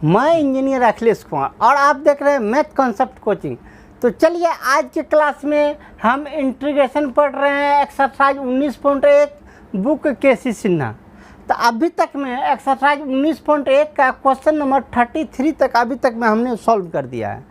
मैं इंजीनियर अखिलेश कुमार और आप देख रहे हैं मैथ कॉन्सेप्ट कोचिंग। तो चलिए आज के क्लास में हम इंटीग्रेशन पढ़ रहे हैं एक्सरसाइज 19.1 बुक के.सी. सिन्हा। तो अभी तक में एक्सरसाइज 19.1 का क्वेश्चन नंबर 33 तक अभी तक में हमने सॉल्व कर दिया है।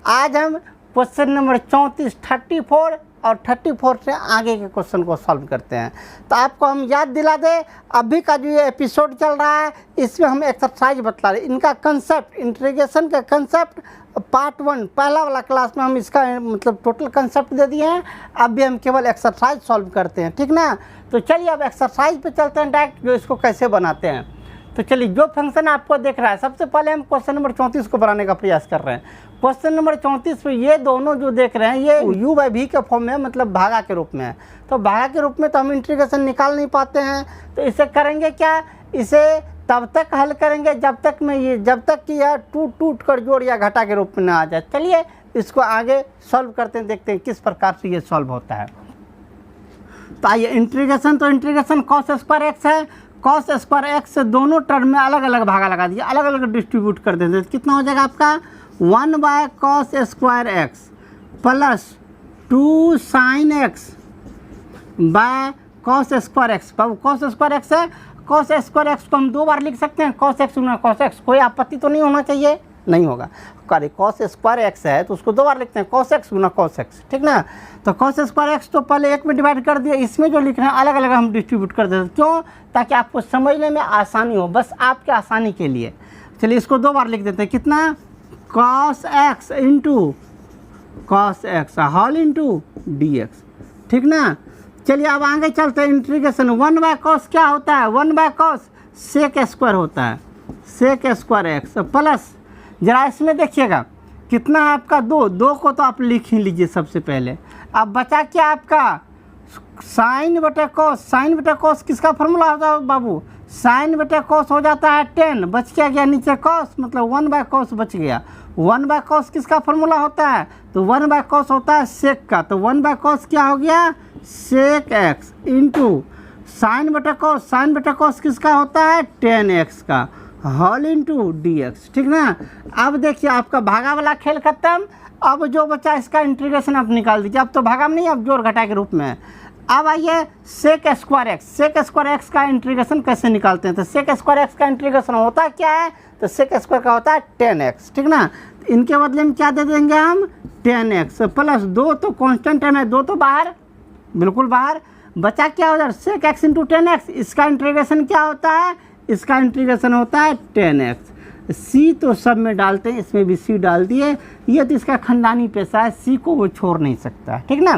आज हम क्वेश्चन नंबर 34, 34 और 34 से आगे के क्वेश्चन को सॉल्व करते हैं। तो आपको हम याद दिला दें, अभी का जो ये एपिसोड चल रहा है इसमें हम एक्सरसाइज बतला रहे हैं। इनका कंसेप्ट, इंटीग्रेशन का कंसेप्ट पार्ट 1 पहला वाला क्लास में हम इसका मतलब टोटल कंसेप्ट दे दिए हैं। अभी हम केवल एक्सरसाइज सॉल्व करते हैं, ठीक ना। तो चलिए अब एक्सरसाइज पे चलते हैं डायरेक्ट, जो इसको कैसे बनाते हैं। तो चलिए जो फंक्शन आपको देख रहा है, सबसे पहले हम क्वेश्चन नंबर 34 को बनाने का प्रयास कर रहे हैं। क्वेश्चन नंबर 34 में ये दोनों जो देख रहे हैं ये u बाई v के फॉर्म में, मतलब भागा के रूप में है। तो भागा के रूप में तो हम इंटीग्रेशन निकाल नहीं पाते हैं। तो इसे करेंगे क्या, इसे तब तक हल करेंगे जब तक कि यह टूट कर जोड़ या घटा के रूप में ना आ जाए। चलिए इसको आगे सॉल्व करते हैं, देखते हैं किस प्रकार से ये सॉल्व होता है। तो आइए इंटीग्रेशन, तो इंटीग्रेशन कॉस स्क्वायर एक्स है। कॉस स्क्वायर एक्स से दोनों टर्म में अलग अलग भागा लगा दीजिए, अलग अलग डिस्ट्रीब्यूट कर देते। कितना हो जाएगा आपका 1 by cos square x plus 2 sine x by cos square x. Cos square x है, कॉस स्क्वायर एक्स को हम 2 बार लिख सकते हैं, कॉस एक्स गुना कॉस एक्स। कोई आपत्ति तो नहीं होना चाहिए, नहीं होगा। अरे कॉस स्क्वायर एक्स है तो उसको 2 बार लिखते हैं, कॉस एक्स गुना कॉस एक्स, ठीक ना। तो कॉस स्क्वायर एक्स तो पहले 1 में डिवाइड कर दिया, इसमें जो लिख रहे हैं अलग अलग हम डिस्ट्रीब्यूट कर देते हैं। क्यों? ताकि आपको समझने में आसानी हो, बस आपके आसानी के लिए। चलिए इसको 2 बार लिख देते हैं, कितना cos x into cos x whole into d x, ठीक ना। चलिए अब आगे चलते हैं। इंटीग्रेशन 1 बाय कॉस क्या होता है, 1 बाय कॉस सेक स्क्वायर होता है, सेक स्क्वायर एक्स प्लस, जरा इसमें देखिएगा कितना है आपका 2 को तो आप लिख ही लीजिए सबसे पहले। अब बचा क्या आपका साइन बटे कॉस। साइन बटे कॉस किसका फॉर्मूला होता है बाबू, साइन बटे कॉस हो जाता है 10, बच क्या गया नीचे कॉस, मतलब 1 बाय कॉस बच गया। 1 बाय कॉस किसका फॉर्मूला होता है, तो 1 बाय कॉस होता है सेक का। तो 1 बाय कॉस क्या हो गया, सेक एक्स इंटू साइन बटे कॉस। साइन बटे कॉस किसका होता है 10x का होल इंटू डी एक्स, ठीक ना। अब देखिए आपका भागा वाला खेल खत्म। अब जो बचा इसका इंटीग्रेशन आप निकाल दीजिए। अब तो भागा में नहीं, अब जोड़ घटा के रूप में है। अब आइए sec square x. Sec square x का इंटीग्रेशन कैसे निकालते हैं। तो सेक स्क्वायर एक्स का इंटीग्रेशन होता क्या है, तो सेक स्क्वायर का होता है 10x, ठीक ना। तो इनके बदले में क्या दे देंगे हम 10x प्लस 2 तो कॉन्स्टेंट है, 2 तो बाहर, बिल्कुल बाहर। बचा क्या हो जाए सेक एक्स इंटू 10x। इसका इंटीग्रेशन क्या होता है, इसका इंटीग्रेशन होता है 10x। सी तो सब में डालते हैं, इसमें भी सी डाल दिए। ये तो इसका खंडानी पेशा है, सी को वो छोड़ नहीं सकता, ठीक ना।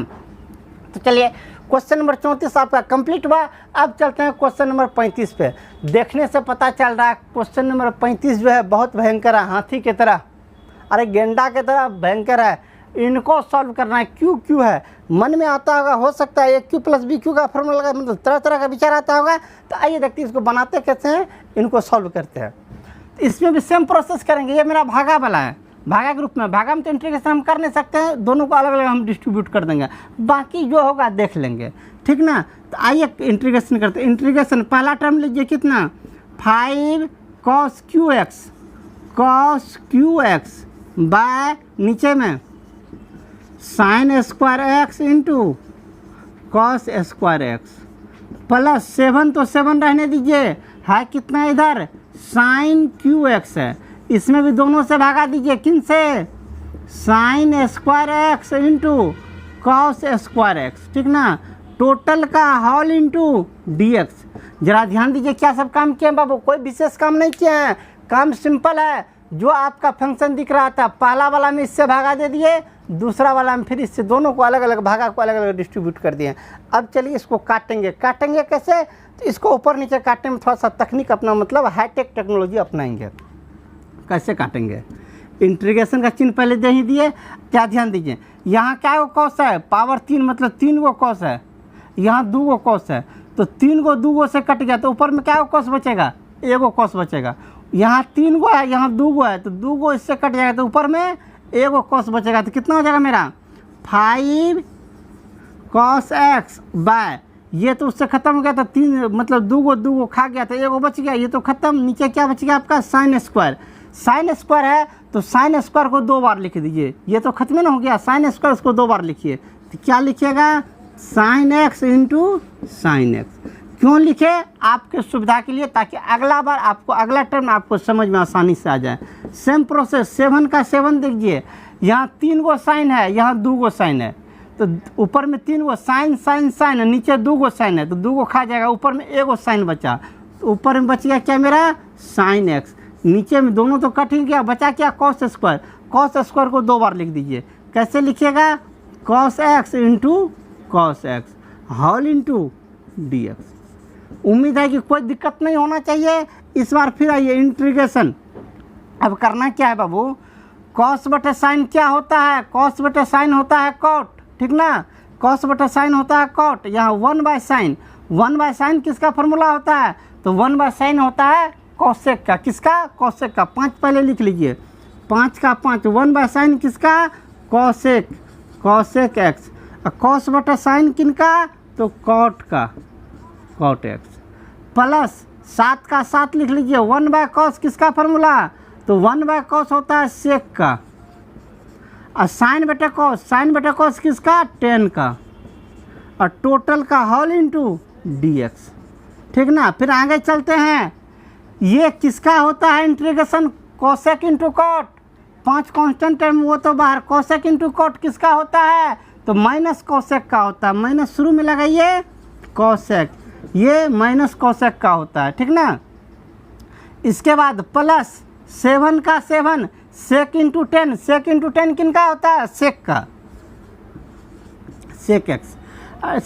तो चलिए क्वेश्चन नंबर 34 आपका कंप्लीट हुआ। अब चलते हैं क्वेश्चन नंबर 35 पे। देखने से पता चल रहा है क्वेश्चन नंबर 35 जो है बहुत भयंकर है, हाथी की तरह, अरे गेंडा की तरह भयंकर है। इनको सॉल्व करना है। क्यू है, मन में आता होगा, हो सकता है क्यू प्लस बी क्यू का फॉर्मूला लगा, मतलब तरह तरह का विचार आता होगा। तो आइए देखते हैं इसको बनाते कैसे हैं, इनको सॉल्व करते हैं। तो इसमें भी सेम प्रोसेस करेंगे। ये मेरा भागा वाला है, भागा के रूप में। भागा में तो इंटीग्रेशन हम कर नहीं सकते हैं, दोनों को अलग अलग हम डिस्ट्रीब्यूट कर देंगे, बाकी जो होगा देख लेंगे, ठीक ना। तो आइए इंटीग्रेशन करते हैं। इंटीग्रेशन पहला टर्म लीजिए कितना 5 cos क्यू एक्स बाय नीचे में sign square x into cos square x plus 7 तो 7 रहने दीजिए, है कितना इधर साइन क्यू एक्स है, इसमें भी दोनों से भागा दीजिए, किन से sign square x into cos square x, ठीक ना। टोटल का होल इंटू डी एक्स। जरा ध्यान दीजिए क्या सब काम किए हैं बाबू, कोई विशेष काम नहीं किए हैं, काम सिंपल है। जो आपका फंक्शन दिख रहा था पहला वाला में इससे भागा दे दिए, दूसरा वाला में फिर इससे, दोनों को अलग अलग भागा को अलग अलग डिस्ट्रीब्यूट कर दिए। अब चलिए इसको काटेंगे। काटेंगे कैसे, तो इसको ऊपर नीचे काटने में थोड़ा सा तकनीक अपना, मतलब हाईटेक टेक्नोलॉजी अपनाएंगे। कैसे काटेंगे, इंटीग्रेशन का चिन्ह पहले दे ही दिए। क्या ध्यान दीजिए, यहाँ क्या वो कॉस है, पावर 3 मतलब 3 गो कॉस है, यहाँ 2 गो कॉस है। तो 3 गो 2 गो से कट गया, तो ऊपर में क्या कॉस बचेगा, 1 गो कॉस बचेगा। यहाँ 3 गो है, यहाँ 2 गो है, तो 2 गो इससे कट जाएगा, तो ऊपर में 1 गो कॉस बचेगा। तो कितना हो जाएगा मेरा 5 cos x बाय, ये तो उससे ख़त्म हो गया था, 3 मतलब 2 गो खा गया था, 1 गो बच गया, ये तो ख़त्म। नीचे क्या बच गया आपका साइन स्क्वायर। साइन स्क्वायर है तो साइन स्क्वायर को 2 बार लिख दीजिए, ये तो खत्म ना हो गया, साइन स्क्वायर उसको 2 बार लिखिए, तो क्या लिखिएगा sign x into sine x. क्यों लिखे? आपके सुविधा के लिए, ताकि अगला बार आपको अगला टर्म आपको समझ में आसानी से आ जाए। सेम प्रोसेस 7 का 7 देखिए, यहाँ 3 गो साइन है, यहाँ 2 गो साइन है, तो ऊपर में 3 गो साइन साइन साइन है, नीचे 2 गो साइन है, तो 2 गो खा जाएगा, ऊपर में 1 गो साइन बचा, तो ऊपर में बच गया क्या मेरा साइन एक्स, नीचे में दोनों तो कट ही गया, बचा क्या कॉस स्क्वायर। कॉस स्क्वायर को 2 बार लिख दीजिए, कैसे लिखिएगा cos x into cos x whole into d x. उम्मीद है कि कोई दिक्कत नहीं होना चाहिए। इस बार फिर आइए इंटीग्रेशन। अब करना क्या है बाबू, कॉस बटे साइन क्या होता है, कॉस बटे साइन होता है कॉट, ठीक ना, कॉस बटे साइन होता है कॉट। यहाँ 1/sin, 1/sin किसका फॉर्मूला होता है, तो 1/sin होता है कॉसेक का, किसका कॉसेक का। 5 पहले लिख लीजिए, 5 का 5, 1/sin किसका कॉसेक, कॉसेक एक्स। कॉस बटे साइन किनका, तो कॉट का, कॉट एक्स, प्लस 7 का 7 लिख लीजिए, 1/cos किसका फॉर्मूला, तो 1/cos होता है सेक का, और साइन बटे कॉस, साइन बटे कॉस किसका 10 का, और टोटल का होल इंटू डी एक्स, ठीक ना। फिर आगे चलते हैं, ये किसका होता है integration, cosec into cot, 5 constant term वो तो बाहर, कोसेक इंटू कॉट किसका होता है, तो माइनस कोसेक का होता है, माइनस शुरू में लगाइए कोसेक, ये माइनस कोसेक का होता है, ठीक ना। इसके बाद प्लस 7 का 7, सेक इंटू 10, सेक इंटू 10 किनका होता है सेक का, सेक एक्स।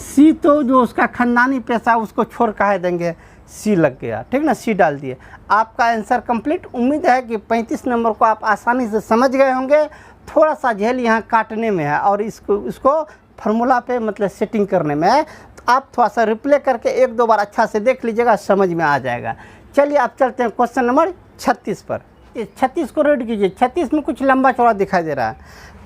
सी तो जो उसका खानदानी पैसा उसको छोड़ कहे देंगे, सी लग गया, ठीक ना, सी डाल दिए। आपका आंसर कंप्लीट। उम्मीद है कि 35 नंबर को आप आसानी से समझ गए होंगे। थोड़ा सा झेल यहाँ काटने में है और इसको फार्मूला पे मतलब सेटिंग करने में है, तो आप थोड़ा सा रिप्ले करके 1-2 बार अच्छा से देख लीजिएगा, समझ में आ जाएगा। चलिए आप चलते हैं क्वेश्चन नंबर 36 पर। 36 को रीड कीजिए। 36 में कुछ लंबा चौड़ा दिखाई दे रहा है,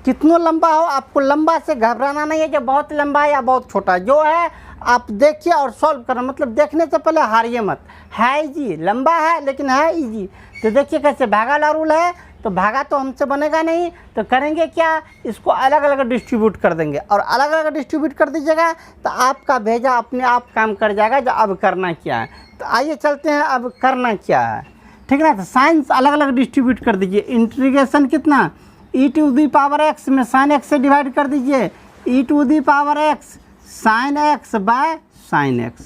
कितना लंबा हो, आपको लंबा से घबराना नहीं है कि बहुत लंबा है या बहुत छोटा, जो है आप देखिए और सॉल्व करना, मतलब देखने से पहले हारिए मत। है इजी, लंबा है लेकिन है इजी। तो देखिए कैसे भागा ला रूल है, तो भागा तो हमसे बनेगा नहीं, तो करेंगे क्या, इसको अलग अलग डिस्ट्रीब्यूट कर देंगे, और अलग अलग डिस्ट्रीब्यूट कर दीजिएगा तो आपका भेजा अपने आप काम कर जाएगा। जो अब करना क्या है, तो आइए चलते हैं अब करना क्या है, ठीक ना। तो साइंस अलग अलग डिस्ट्रीब्यूट कर दीजिए। इंटीग्रेशन कितना, e⁻x में sin x से डिवाइड कर दीजिए, e⁻x sin x by sin x,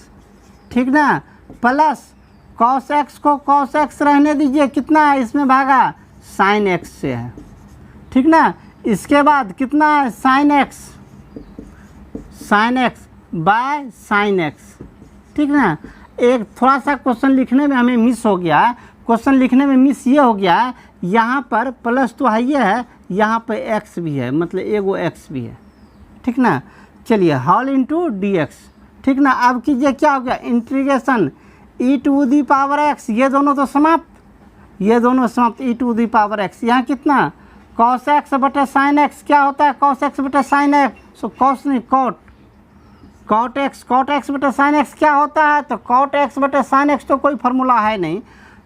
ठीक ना, प्लस cos x को cos x रहने दीजिए, कितना है इसमें भागा sin x से है, ठीक ना। इसके बाद कितना है sin x by sin x, ठीक ना। एक थोड़ा सा क्वेश्चन लिखने में हमें मिस हो गया है, क्वेश्चन लिखने में मिस ये हो गया है, यहाँ पर प्लस तो है ये है, यहाँ पर x भी है, मतलब एगो x भी है, ठीक ना। चलिए होल इंटू डी एक्स, ठीक ना। अब कीजिए क्या हो गया, इंटीग्रेशन e⁻x, ये दोनों तो समाप्त, ये दोनों समाप्त, e⁻x, यहाँ कितना cos x बटे sin x, क्या होता है cos x बटे sin x, सो cos नहीं cot x बटे sin x क्या होता है, तो cot x बटे sin x तो कोई फार्मूला है नहीं,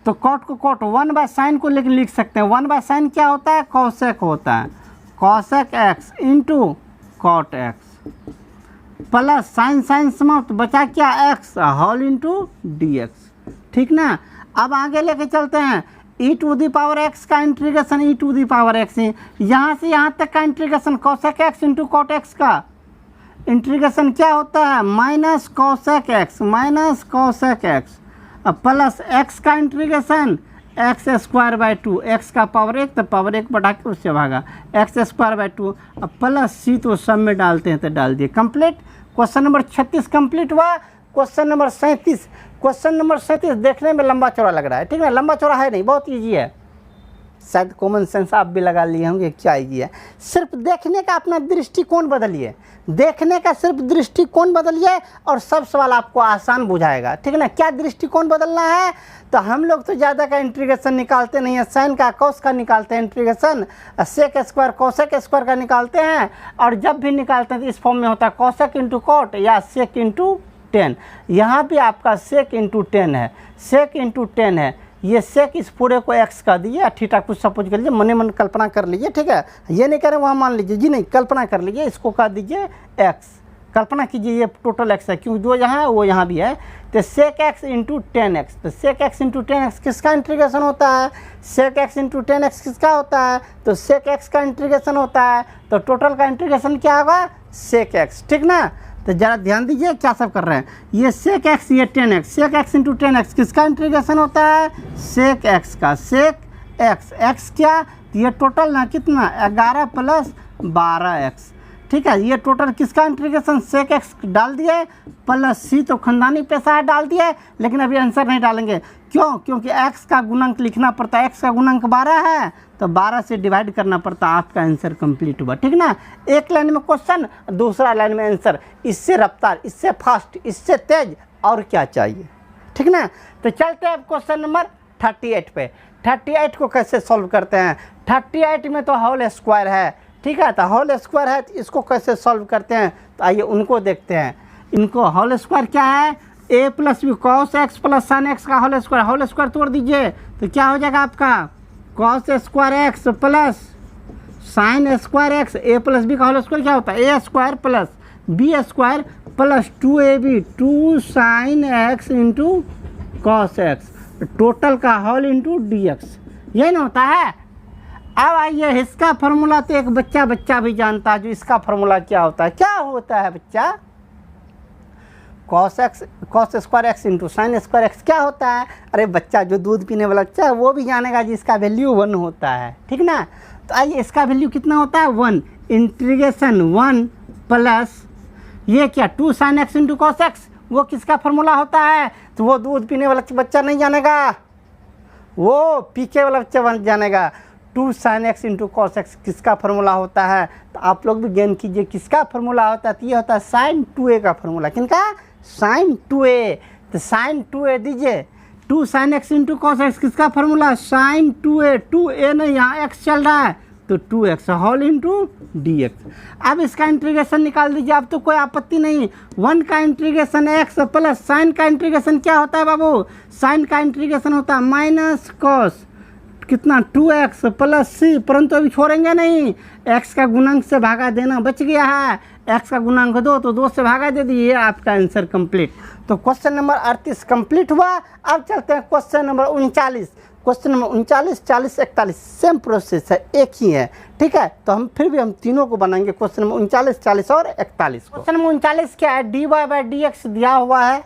तो cot को cot 1/sin को लेकिन लिख सकते हैं। 1/sin क्या होता है, cosec होता है, cosec x into cot x plus sine समाप्त, बचा क्या x whole into d x, ठीक ना। अब आगे लेके चलते हैं, e⁻x का इंटीग्रेशन e⁻x, यहाँ से यहाँ तक का integration cosec x into cot x का इंटीग्रेशन क्या होता है, minus cosec x plus x का इंटीग्रेशन x² 2, x का पावर 1 तो पावर 1 बढ़ा के उससे भागा x² 2, अब प्लस सी तो सब में डालते हैं तो डाल दिए, कंप्लीट। क्वेश्चन नंबर 36 कंप्लीट हुआ। क्वेश्चन नंबर 37 देखने में लंबा चौड़ा लग रहा है, ठीक है, लंबा चौड़ा है नहीं, बहुत ईजी है, शायद कॉमन सेंस आप भी लगा लिए होंगे, क्या ईजी है। सिर्फ देखने का अपना दृष्टिकोण बदलिए, देखने का सिर्फ दृष्टिकोण बदलिए और सब सवाल आपको आसान बुझाएगा, ठीक है ना। क्या दृष्टिकोण बदलना है, तो हम लोग तो ज़्यादा का इंटीग्रेशन निकालते नहीं है, साइन का कॉस का निकालते हैं integration, sec square cosec square का निकालते हैं, और जब भी निकालते हैं तो इस फॉर्म में होता है कोसेक इंटू कॉट या सेक इंटू 10। यहाँ भी आपका सेक इंटू 10 है, सेक इंटू 10 है, ये सेक इस पूरे को एक्स का दीजिए या थीटा कुछ सपोज कर लीजिए, मने मन कल्पना कर लीजिए, ठीक है। ये नहीं करें वहाँ मान लीजिए जी, नहीं कल्पना कर लीजिए, इसको कर दीजिए एक्स, कल्पना कीजिए ये टोटल एक्स है क्योंकि जो यहाँ है वो यहाँ भी है। तो सेक एक्स इंटू 10x, तो सेक एक्स इंटू 10x किसका इंटीग्रेशन होता है? सेक एक्स इंटू 10x किसका होता है? तो सेक एक्स का इंटीग्रेशन होता है। तो टोटल का इंटीग्रेशन क्या होगा? सेक एक्स, ठीक ना। तो ज़रा ध्यान दीजिए क्या सब कर रहे हैं, ये सेक एक्स, ये 10x, सेक एक्स इंटू 10x किसका इंटीग्रेशन होता है? सेक एक्स का, सेक एक्स, एक्स क्या? तो ये टोटल ना कितना 11 प्लस 12x, ठीक है। ये टोटल किसका इंटीग्रेशन? सेक एक्स डाल दिए प्लस सी, तो खानदानी पैसा है डाल दिए, लेकिन अभी आंसर नहीं डालेंगे। क्यों? क्योंकि एक्स का गुणांक लिखना पड़ता है, एक्स का गुणांक 12 है तो 12 से डिवाइड करना पड़ता है, आपका आंसर कंप्लीट हुआ, ठीक ना। एक लाइन में क्वेश्चन, दूसरा लाइन में आंसर, इससे रफ्तार, इससे फास्ट, इससे तेज और क्या चाहिए, ठीक ना। तो चलते हैं क्वेश्चन नंबर 38 पे। 38 को कैसे सॉल्व करते हैं? 38 में तो होल स्क्वायर है, ठीक है। तो होल स्क्वायर है तो इसको कैसे सॉल्व करते हैं? तो आइए उनको देखते हैं। इनको होल स्क्वायर क्या है? a plus b cos x plus sine x का होल स्क्वायर तोड़ दीजिए तो क्या हो जाएगा आपका? Cos square x plus sine square x, a plus b का होल स्क्वायर क्या होता है? A square plus b square plus 2ab 2 sine x into cos x, total का होल इंटू डी एक्स, यही ना होता है। अब आइए इसका फार्मूला तो एक बच्चा भी जानता है, जो इसका फार्मूला क्या होता है? क्या होता है बच्चा? Cos square x into sine square x क्या होता है? अरे बच्चा जो दूध पीने वाला बच्चा है वो भी जानेगा जिसका वैल्यू 1 होता है, ठीक ना। तो आइए इसका वैल्यू कितना होता है? 1, इंटीग्रेशन 1 प्लस ये क्या 2 sine x into cos x, वो किसका फार्मूला होता है? तो वो दूध पीने वाला बच्चा नहीं जानेगा, वो पीके वाला बच्चा जानेगा। 2 sine x into cos x किसका फार्मूला होता है? तो आप लोग भी ज्ञान कीजिए किसका फार्मूला होता है। तो ये होता है साइन 2a का फार्मूला, किनका? Sign 2a। तो साइन 2a दीजिए, 2 sine x into cos x किसका फार्मूला? साइन 2a, 2a नहीं यहाँ एक्स चल रहा है तो 2x whole into d x. अब इसका इंटीग्रेशन निकाल दीजिए, अब तो कोई आपत्ति नहीं। 1 का इंटीग्रेशन x प्लस साइन का इंटीग्रेशन क्या होता है बाबू? साइन का इंटीग्रेशन होता है माइनस कॉस कितना 2x प्लस सी, परंतु अभी छोड़ेंगे नहीं, x का गुणांक से भागा देना बच गया है, x का गुणांक 2 तो 2 से भागा दे दिए, आपका आंसर कंप्लीट। तो क्वेश्चन नंबर 38 कंप्लीट हुआ। अब चलते हैं question number 39। Question number 39, 40, 41 same process है, एक ही है, ठीक है। तो हम फिर भी हम तीनों को बनाएंगे, क्वेश्चन नंबर 39, 40 और 41 को। क्वेश्चन नंबर 39 क्या है? dy बाई डी एक्स दिया हुआ है,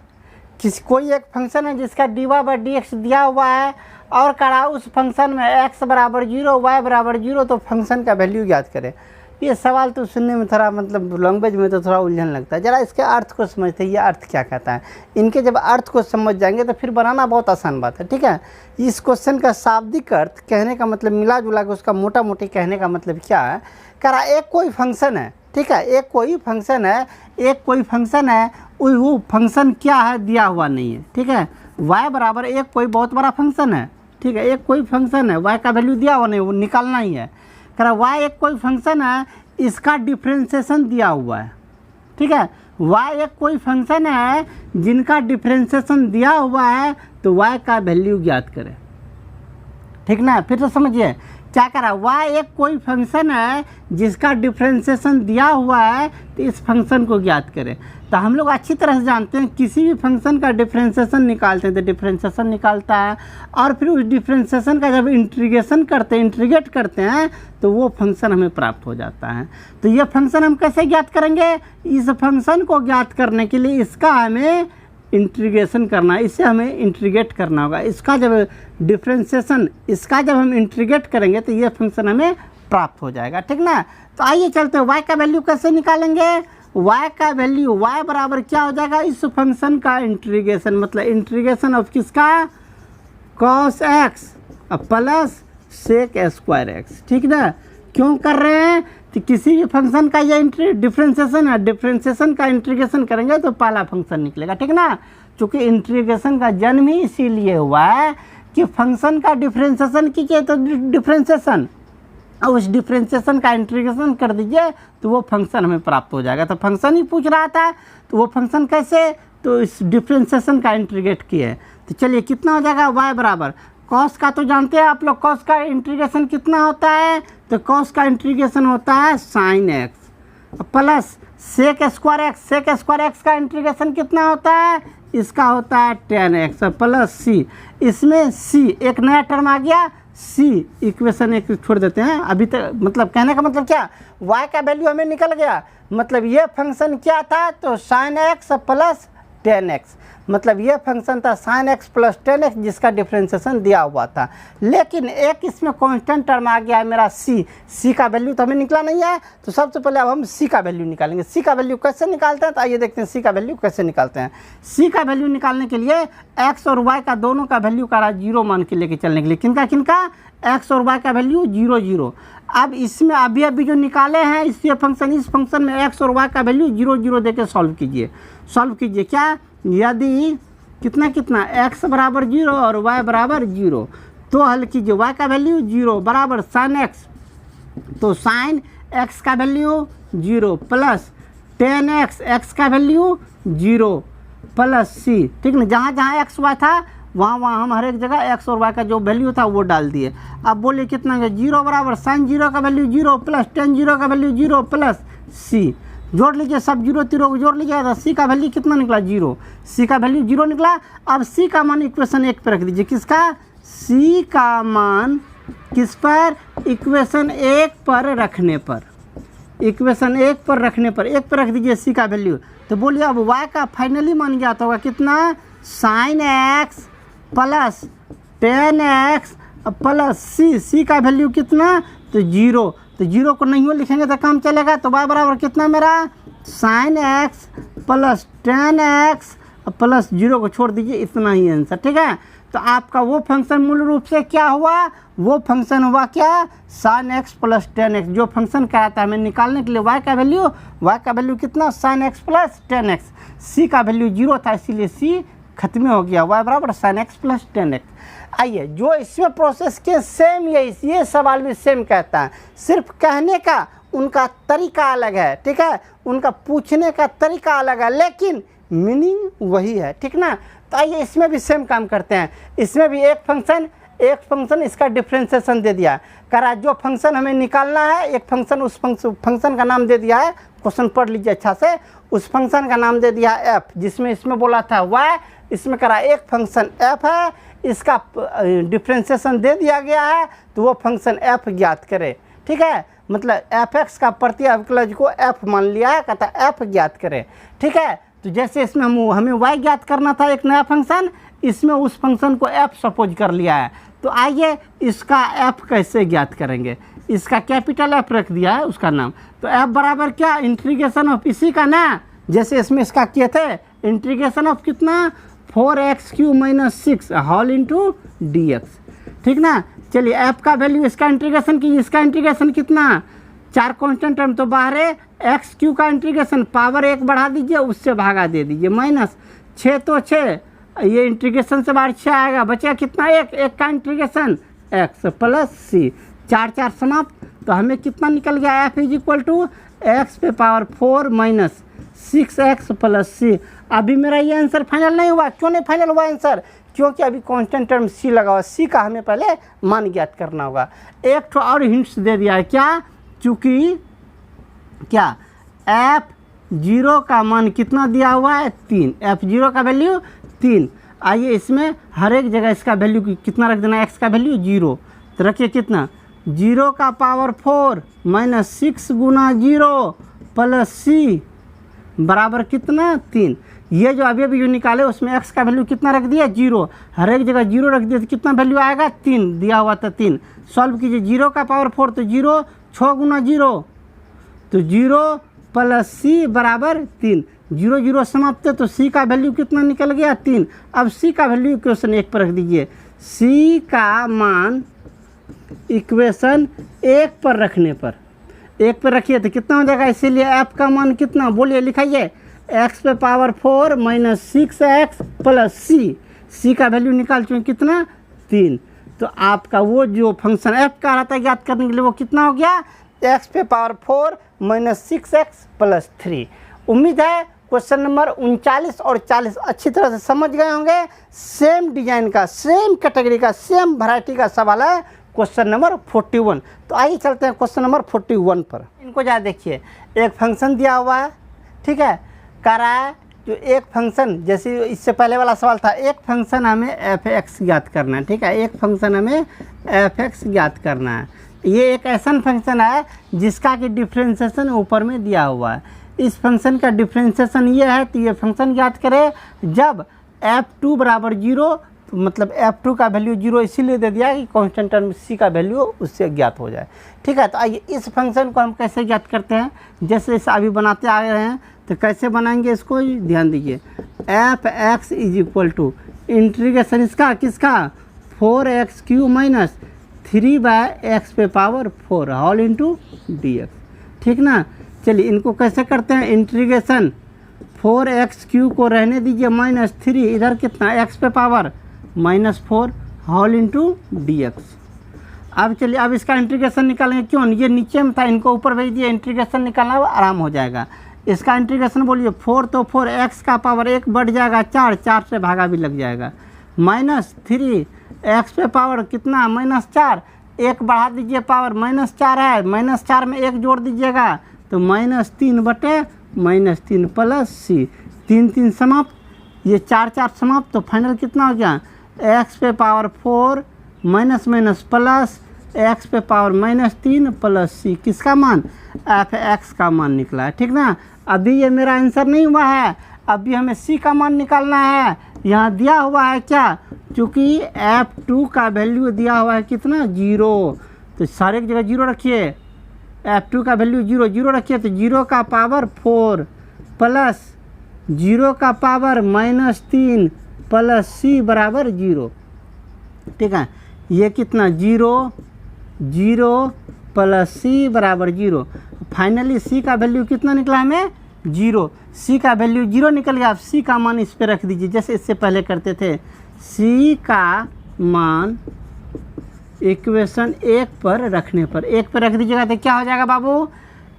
कोई एक फंक्शन है जिसका dy बाई डी एक्स दिया हुआ है और करा उस फंक्शन में x बराबर 0 y बराबर 0, तो फंक्शन का वैल्यू याद करें। ये सवाल तो सुनने में थोड़ा मतलब लैंग्वेज में तो थोड़ा उलझन लगता है, ज़रा इसके अर्थ को समझते हैं, ये अर्थ क्या कहता है। इनके जब अर्थ को समझ जाएंगे तो फिर बनाना बहुत आसान बात है, ठीक है। इस क्वेश्चन का शाब्दिक अर्थ कहने का मतलब मिला जुला के उसका मोटा मोटी कहने का मतलब क्या है? करा एक कोई फंक्शन है, ठीक है, एक कोई फंक्शन है, वो फंक्शन क्या है दिया हुआ नहीं है, ठीक है। y बराबर एक कोई बहुत बड़ा फंक्शन है, ठीक है, एक कोई फंक्शन है, y का वैल्यू दिया हुआ नहीं, वो निकालना ही है। कह रहा y एक कोई फंक्शन है, इसका डिफ्रेंशिएशन दिया हुआ है, ठीक है। y एक कोई फंक्शन है जिनका डिफ्रेंशिएशन दिया हुआ है, तो y का वैल्यू ज्ञात करें, ठीक ना। फिर तो समझिए क्या कह रहा है, y एक कोई फंक्शन है जिसका डिफ्रेंशिएशन दिया हुआ है, तो इस फंक्शन को ज्ञात करें। तो हम लोग अच्छी तरह से जानते हैं किसी भी फंक्शन का डिफ्रेंशिएशन निकालते हैं तो डिफ्रेंशिएशन निकालता है, और फिर उस डिफ्रेंशिएशन का जब इंटीग्रेट करते हैं तो वो फंक्शन हमें प्राप्त हो जाता है। तो ये फंक्शन हम कैसे ज्ञात करेंगे? इस फंक्शन को ज्ञात करने के लिए इसका हमें इंटीग्रेशन करना है, इससे हमें इंटीग्रेट करना होगा। इसका जब डिफ्रेंशिएशन, इसका जब हम इंटीग्रेट करेंगे तो ये फंक्शन हमें प्राप्त हो जाएगा, ठीक ना। तो आइए चलते हैं, y का वैल्यू कैसे निकालेंगे? y का वैल्यू y बराबर क्या हो जाएगा? इस फंक्शन का इंटीग्रेशन, मतलब इंटीग्रेशन ऑफ किसका? cos x plus sec square x, ठीक ना। क्यों कर रहे हैं? तो किसी भी फंक्शन का ये डिफ्रेंशिएशन है, डिफ्रेंशिएशन का इंटीग्रेशन करेंगे तो पहला फंक्शन निकलेगा, ठीक ना। क्योंकि इंटीग्रेशन का जन्म ही इसीलिए हुआ है कि फंक्शन का डिफ्रेंशिएशन कीजिए तो डिफ्रेंशिएशन, और उस डिफ्रेंशिएशन का इंटीग्रेशन कर दीजिए तो वो फंक्शन हमें प्राप्त हो जाएगा। तो फंक्शन ही पूछ रहा था, तो वो फंक्शन कैसे? तो इस डिफ्रेंशिएशन का इंटीग्रेट किए। तो चलिए कितना हो जाएगा? y बराबर कॉस का तो जानते हैं आप लोग, कॉस का इंटीग्रेशन कितना होता है, तो कॉस का इंटीग्रेशन होता है sine x plus sec square x. Sec square x का इंटीग्रेशन कितना होता है, इसका होता है टेन एक्स प्लस सी। इसमें सी एक नया टर्म आ गया, सी इक्वेशन एक छोड़ देते हैं अभी तक। मतलब कहने का मतलब क्या, y का वैल्यू हमें निकल गया, मतलब ये फंक्शन क्या था, तो sine x plus ten x, मतलब ये फंक्शन था sine x plus ten x जिसका डिफ्रेंशिएशन दिया हुआ था। लेकिन एक इसमें कांस्टेंट टर्म आ गया है मेरा सी। सी का वैल्यू तो हमें निकला नहीं है, तो सबसे पहले अब हम सी का वैल्यू निकालेंगे। सी का वैल्यू कैसे निकालते हैं, तो आइए देखते हैं सी का वैल्यू कैसे निकालते हैं। सी का वैल्यू निकालने के लिए एक्स और वाई का दोनों का वैल्यू का जीरो मान के लेके चलने के लिए, किनका किनका, एक्स और वाई का वैल्यू 0 0। अब इसमें अभी जो निकाले हैं इस फंक्शन में एक्स और वाई का वैल्यू 0 0 देके सॉल्व कीजिए। क्या, यदि कितना x बराबर 0 और y बराबर 0, तो हल कीजिए। y का वैल्यू 0 बराबर साइन x, तो साइन x का वैल्यू 0 प्लस टेन x का वैल्यू 0 प्लस c। ठीक ना, जहाँ x y था वहाँ हम हर एक जगह x और y का जो वैल्यू था वो डाल दिए। अब बोलिए कितना है, 0 बराबर साइन 0 का वैल्यू 0 प्लस टेन 0 का वैल्यू 0 प्लस c। जोड़ लीजिए, सब 0 0 को जोड़ लीजिए, तो सी का वैल्यू कितना निकला, 0। सी का वैल्यू 0 निकला। अब सी का मान इक्वेशन 1 पर रख दीजिए। किसका, सी का मान किस पर, इक्वेशन 1 पर रखने पर, इक्वेशन 1 पर रखने पर 1 पर रख दीजिए सी का वैल्यू। तो बोलिए अब y का फाइनली मान ज्ञात होगा कितना, sine x plus ten X plus C. C का वैल्यू कितना, तो 0। तो 0 को नहीं हो लिखेंगे तो काम चलेगा। तो y बराबर कितना मेरा, sine x plus ten X plus 0 को छोड़ दीजिए, इतना ही आंसर। ठीक है, तो आपका वो फंक्शन मूल रूप से क्या हुआ, वो फंक्शन हुआ क्या, sine x plus ten x. जो फंक्शन क्या आता है हमें निकालने के लिए y का वैल्यू कितना, sine x plus ten X. C का वैल्यू 0 था इसीलिए सी खत्म हो गया, y बराबर sine x plus ten x. आइए, जो इसमें प्रोसेस के सेम ये सवाल भी सेम कहता है, सिर्फ कहने का उनका तरीका अलग है। ठीक है, उनका पूछने का तरीका अलग है, लेकिन मीनिंग वही है। ठीक ना, तो आइए इसमें भी सेम काम करते हैं। इसमें भी एक फंक्शन इसका डिफ्रेंशिएशन दे दिया, करा जो फंक्शन हमें निकालना है, एक फंक्शन उस फंक्शन का नाम दे दिया है, क्वेश्चन पढ़ लीजिए अच्छा से। उस फंक्शन का नाम दे दिया है f, जिसमें इसमें बोला था y, इसमें करा एक फंक्शन f है, इसका डिफ्रेंशिएशन दे दिया गया है, तो वो फंक्शन f ज्ञात करे। ठीक है, मतलब f(x) का प्रति अवकलज को f मान लिया है, कहता f ज्ञात करे। ठीक है, तो जैसे इसमें हमें y ज्ञात करना था एक नया फंक्शन, इसमें उस फंक्शन को f सपोज कर लिया है। तो आइए इसका f कैसे ज्ञात करेंगे। इसका कैपिटल F रख दिया है उसका नाम, तो f बराबर क्या, इंटीग्रेशन ऑफ इसी का ना, जैसे इसमें इसका किए थे इंटीग्रेशन ऑफ कितना, 4x³ - 6 होल इंटू dx। ठीक ना, चलिए f का वैल्यू इसका इंटीग्रेशन की, इसका इंटीग्रेशन कितना, 4 कांस्टेंट टर्म तो बाहर है, x³ का इंटीग्रेशन पावर 1 बढ़ा दीजिए, उससे भागा दे दीजिए, माइनस 6 तो 6, ये इंटीग्रेशन से बाहर 6 आएगा, बचा कितना, 1 का इंटीग्रेशन x प्लस c, 4 4 समाप्त। तो हमें कितना निकल गया, f = x पे power 4 minus 6x plus c। अभी मेरा ये आंसर फाइनल नहीं हुआ। क्यों नहीं फाइनल हुआ आंसर, क्योंकि अभी कांस्टेंट टर्म c लगा हुआ, c का हमें पहले मान ज्ञात करना होगा। एक तो और हिंट्स दे दिया है, क्या, चूँकि क्या f0 का मान कितना दिया हुआ है, 3, f0 का वैल्यू 3। आइए इसमें हर एक जगह इसका वैल्यू कितना रख देना, x का वैल्यू 0, तो रखिए कितना, 0 का पावर 4 माइनस 6 गुना 0 प्लस c बराबर कितना, 3। ये जो अभी जो निकाले उसमें x का वैल्यू कितना रख दिया, 0, हर एक जगह 0 रख दिया, तो कितना वैल्यू आएगा, 3 दिया हुआ था 3। सॉल्व कीजिए, 0 का पावर 4 तो 0, 6 गुना 0 तो 0 प्लस c बराबर 3, 0 0 समाप्त है, तो c का वैल्यू कितना निकल गया, 3। अब c का वैल्यू इक्वेशन 1 पर रख दीजिए। c का मान इक्वेशन 1 पर रखने पर, 1 पर रखिए तो कितना हो जाएगा, इसीलिए f का मान कितना, बोलिए लिखाइए, x पे power 4 minus 6x plus c का वैल्यू निकाल चुके कितना, 3। तो आपका वो जो फंक्शन f का रहा था ज्ञात करने के लिए वो कितना हो गया, x पे पावर 4 माइनस 6x प्लस 3। उम्मीद है क्वेश्चन नंबर 39 और 40 अच्छी तरह से समझ गए होंगे। सेम डिजाइन का, सेम कैटेगरी का, सेम वैरायटी का सवाल है क्वेश्चन नंबर 41। तो आइए चलते हैं क्वेश्चन नंबर 41 पर। इनको ज़रा देखिए, एक फंक्शन दिया हुआ है, ठीक है, कह रहा है जो एक फंक्शन, जैसे इससे पहले वाला सवाल था, एक फंक्शन हमें एफ एक्स ज्ञात करना है, ठीक है, एक फंक्शन हमें एफ एक्स ज्ञात करना है। ये एक ऐसा फंक्शन है जिसका कि डिफ्रेंशिएशन ऊपर में दिया हुआ है। इस फंक्शन का डिफ्रेंशिएशन ये है, तो ये फंक्शन ज्ञात करें जब f2 बराबर 0, तो मतलब f2 का वैल्यू 0 इसीलिए दे दिया कि कांस्टेंट टर्म c का वैल्यू उससे ज्ञात हो जाए, ठीक है। तो आइए इस फंक्शन को हम कैसे ज्ञात करते हैं, जैसे इसे अभी बनाते आ रहे हैं, तो कैसे बनाएंगे इसको ध्यान दीजिए। F x is equal to integration इसका किसका 4x³ माइनस 3/x पे पावर 4 होल इंटू dx, ठीक ना। चलिए इनको कैसे करते हैं, इंटीग्रेशन 4x³ को रहने दीजिए -3, इधर कितना x पे पावर -4 होल इंटू dx। अब चलिए अब इसका इंटीग्रेशन निकालेंगे, क्यों, ये नीचे में था, इनको ऊपर भेज दिए, इंटीग्रेशन निकालना आराम हो जाएगा। इसका इंटीग्रेशन बोलिए 4 तो 4 x का पावर 1 बढ़ जाएगा 4, 4 से भागा भी लग जाएगा, -3 x पे पावर कितना -4, 1 बढ़ा दीजिए पावर -4 है, -4 में 1 जोड़ दीजिएगा तो -3/-3 प्लस c, 3 समाप्त, ये 4 समाप्त, तो फाइनल कितना हो गया x पे पावर 4 माइनस प्लस x पे पावर -3 प्लस c, किसका मान एफ एक्स का मान निकला है, ठीक ना। अभी ये मेरा आंसर नहीं हुआ है, अभी हमें c का मान निकालना है। यहाँ दिया हुआ है क्या, चूँकि f2 का वैल्यू दिया हुआ है कितना 0, तो सारे जगह 0 रखिए, f2 का वैल्यू 0 रखिए, तो 0 का पावर 4 प्लस 0 का पावर -3 प्लस c बराबर 0, ठीक है। ये कितना 0 प्लस c बराबर 0, फाइनली c का वैल्यू कितना निकला हमें 0, c का वैल्यू 0 निकल गया। आप c का मान इस पे रख दीजिए जैसे इससे पहले करते थे, c का मान इक्वेशन 1 पर रखने पर 1 पर रख दीजिएगा तो क्या हो जाएगा बाबू,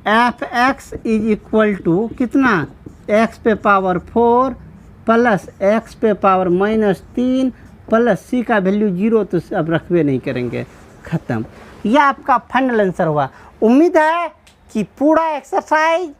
f x is equal to कितना x पे पावर 4 प्लस x पे पावर -3 प्लस c का वैल्यू 0, तो अब रखबे नहीं करेंगे, ख़त्म। यह आपका फाइनल आंसर हुआ। उम्मीद है कि पूरा एक्सरसाइज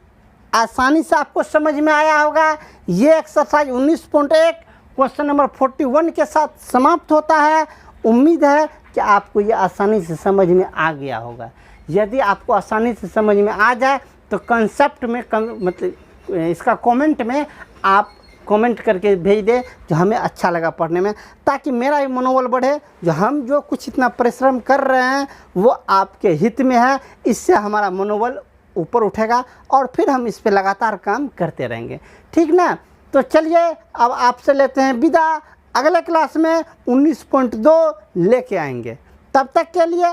आसानी से आपको समझ में आया होगा। ये एक्सरसाइज 19.1 क्वेश्चन नंबर 41 के साथ समाप्त होता है। उम्मीद है कि आपको ये आसानी से समझ में आ गया होगा। यदि आपको आसानी से समझ में आ जाए तो कंसेप्ट में मतलब इसका कमेंट में आप कमेंट करके भेज दें जो हमें अच्छा लगा पढ़ने में, ताकि मेरा भी मनोबल बढ़े। जो हम जो कुछ इतना परिश्रम कर रहे हैं वो आपके हित में है, इससे हमारा मनोबल ऊपर उठेगा और फिर हम इस पे लगातार काम करते रहेंगे, ठीक ना। तो चलिए अब आपसे लेते हैं विदा, अगले क्लास में 19.2 लेके आएंगे। तब तक के लिए